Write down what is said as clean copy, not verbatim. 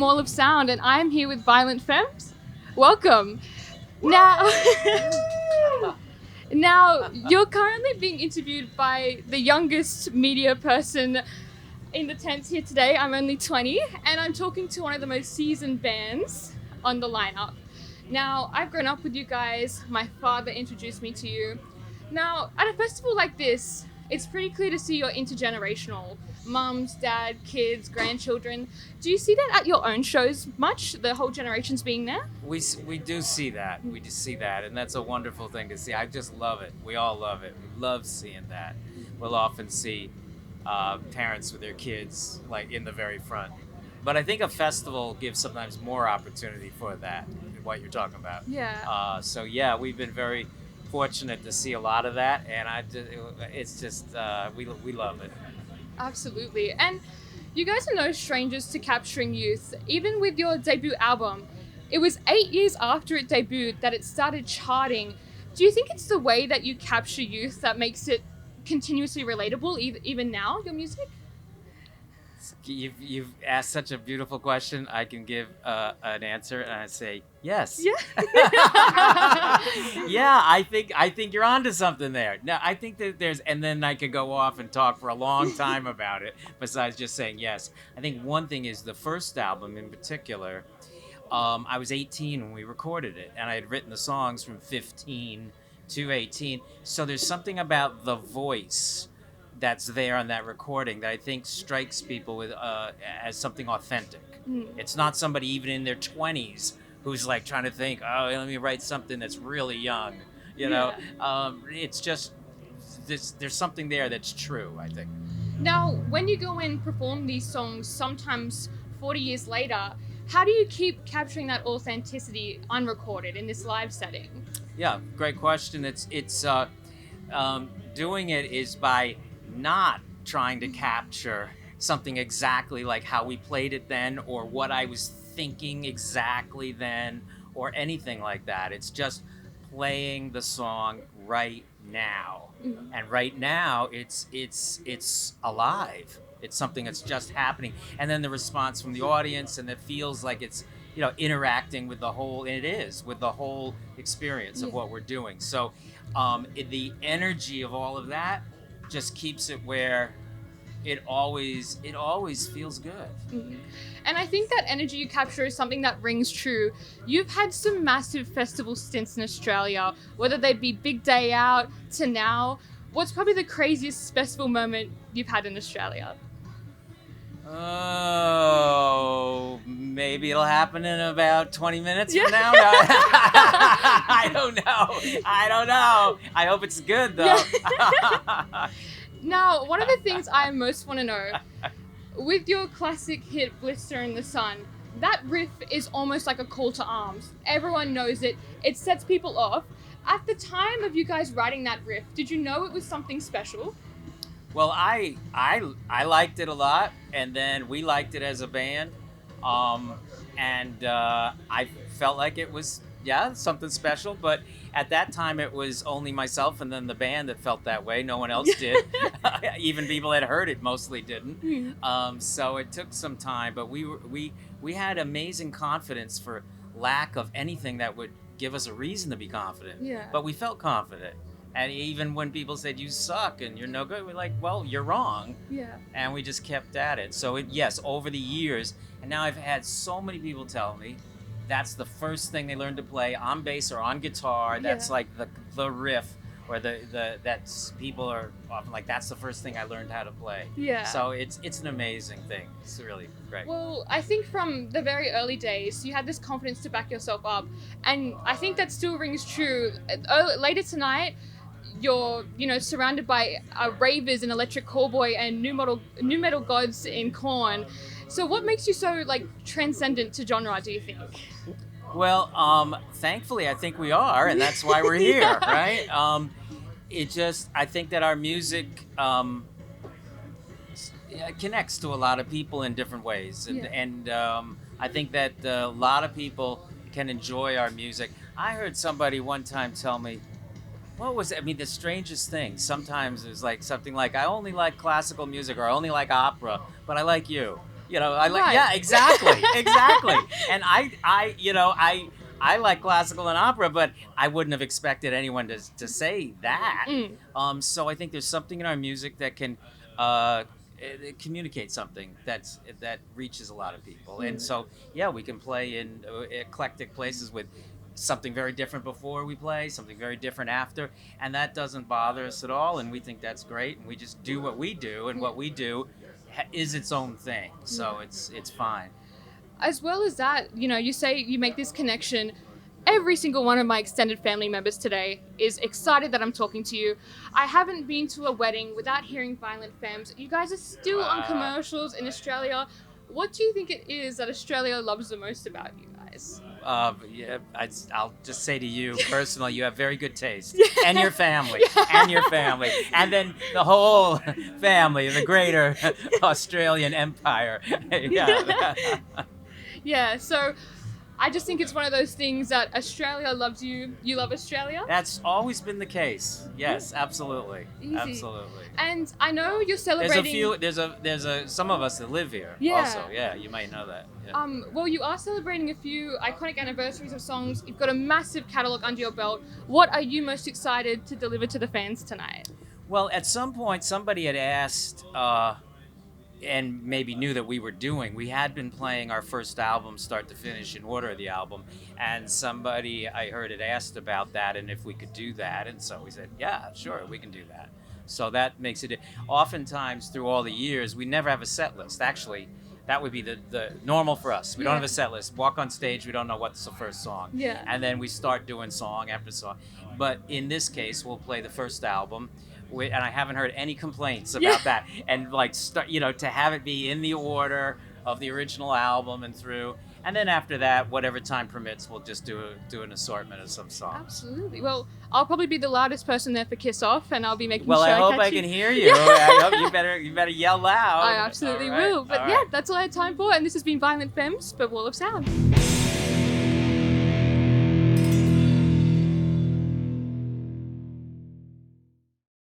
Wall of Sound, and I'm here with Violent Femmes. Welcome. Now, now you're currently being interviewed by the youngest media person in the tent here today. I'm only 20, and I'm talking to one of the most seasoned bands on the lineup. Now, I've grown up with you guys. My father introduced me to you. Now, at a festival like this, it's pretty clear to see you're intergenerational. Mums, dad, kids, grandchildren. Do you see that at your own shows much? The whole generations being there? We do see that. We just see that, and that's a wonderful thing to see. I just love it. We all love it. We love seeing that. We'll often see parents with their kids like in the very front. But I think a festival gives sometimes more opportunity for that, what you're talking about. Yeah. So yeah, we've been very fortunate to see a lot of that, and it's just we love it. Absolutely. And you guys are no strangers to capturing youth. Even with your debut album, it was 8 years after it debuted that it started charting. Do you think it's the way that you capture youth that makes it continuously relatable, even now, your music? You've asked such a beautiful question. I can give an answer, and I say yes. Yeah. Yeah, I think you're onto something there. No, I think that and then I could go off and talk for a long time about it. Besides just saying yes, I think one thing is the first album in particular. I was 18 when we recorded it, and I had written the songs from 15 to 18. So there's something about the voice that's there on that recording that I think strikes people with as something authentic. It's not somebody even in their 20s who's like trying to think, oh, let me write something that's really young. You know, it's just there's something there that's true, I think. Now, when you go and perform these songs, sometimes 40 years later, how do you keep capturing that authenticity unrecorded in this live setting? Yeah, great question. It's doing it is by not trying to capture something exactly like how we played it then or what I was thinking exactly then or anything like that. It's just playing the song right now. Mm-hmm. And right now it's alive. It's something that's just happening. And then the response from the audience, and it feels like it's, interacting with the whole, and it is, with the whole experience of what we're doing. So the energy of all of that just keeps it where it always feels good. Mm-hmm. And I think that energy you capture is something that rings true. You've had some massive festival stints in Australia, whether they be Big Day Out to now. What's probably the craziest festival moment you've had in Australia? Oh, maybe it'll happen in about 20 minutes from now. I don't know. I hope it's good, though. Yeah. Now, one of the things I most want to know, with your classic hit Blister in the Sun, that riff is almost like a call to arms. Everyone knows it. It sets people off. At the time of you guys writing that riff, did you know it was something special? Well, I liked it a lot, and then we liked it as a band, and I felt like it was something special. But at that time, it was only myself and then the band that felt that way. No one else did. Even people that heard it mostly didn't. So it took some time, but we had amazing confidence for lack of anything that would give us a reason to be confident. Yeah. But we felt confident. And even when people said, you suck and you're no good, we're like, well, you're wrong. Yeah. And we just kept at it. So, yes, over the years, and now I've had so many people tell me that's the first thing they learned to play on bass or on guitar. That's like the riff, or that's people are often like, that's the first thing I learned how to play. Yeah. So it's an amazing thing. It's really great. Well, I think from the very early days, you had this confidence to back yourself up. And I think that still rings true. Later tonight, you're, surrounded by ravers in Electric Callboy and Nu-Metal gods in KoRn. So what makes you so, transcendent to genre, do you think? Well, thankfully, I think we are, and that's why we're here, right? I think that our music connects to a lot of people in different ways. And I think that a lot of people can enjoy our music. I heard somebody one time tell me, what was it? I mean, the strangest thing. Sometimes it was like something like, I only like classical music or I only like opera, but I like you. I like, Right. yeah, exactly, exactly. And I like classical and opera, but I wouldn't have expected anyone to say that. Mm. So I think there's something in our music that can communicate something that reaches a lot of people. And so, yeah, we can play in eclectic places with something very different before we play, something very different after, and that doesn't bother us at all. And we think that's great. And we just do what we do, and what we do is its own thing. So it's fine. As well as that, you say you make this connection. Every single one of my extended family members today is excited that I'm talking to you. I haven't been to a wedding without hearing Violent Femmes. You guys are still on commercials in Australia. What do you think it is that Australia loves the most about you guys? Yeah, I'll just say to you personally, you have very good taste, and your family, and your family, and then the whole family, the greater Australian empire. Yeah. Yeah, so I just think it's one of those things that Australia loves you, you love Australia. That's always been the case. Yes, absolutely. Easy. Absolutely. And I know you're celebrating... There's some of us that live here. Yeah. Also, yeah, you might know that. Yeah. Well, you are celebrating a few iconic anniversaries of songs. You've got a massive catalogue under your belt. What are you most excited to deliver to the fans tonight? Well, at some point, somebody had asked, and maybe knew that we had been playing our first album start to finish in order of the album, and somebody I heard had asked about that and if we could do that, and so we said, yeah, sure, we can do that. So that makes it, oftentimes through all the years, we never have a set list. Actually, that would be the normal for us. We don't have a set list. Walk on stage, we don't know what's the first song. Yeah. And then we start doing song after song. But in this case, we'll play the first album, and I haven't heard any complaints about that. And to have it be in the order of the original album and through, and then after that, whatever time permits, we'll just do an assortment of some songs. Absolutely. Well, I'll probably be the loudest person there for Kiss Off, and I'll be making Well, sure I hope catch I you. can hear you. I hope you better yell loud. I absolutely All right. will. But All yeah, right. that's all I had time for, and this has been Violent Femmes for Wall of Sound.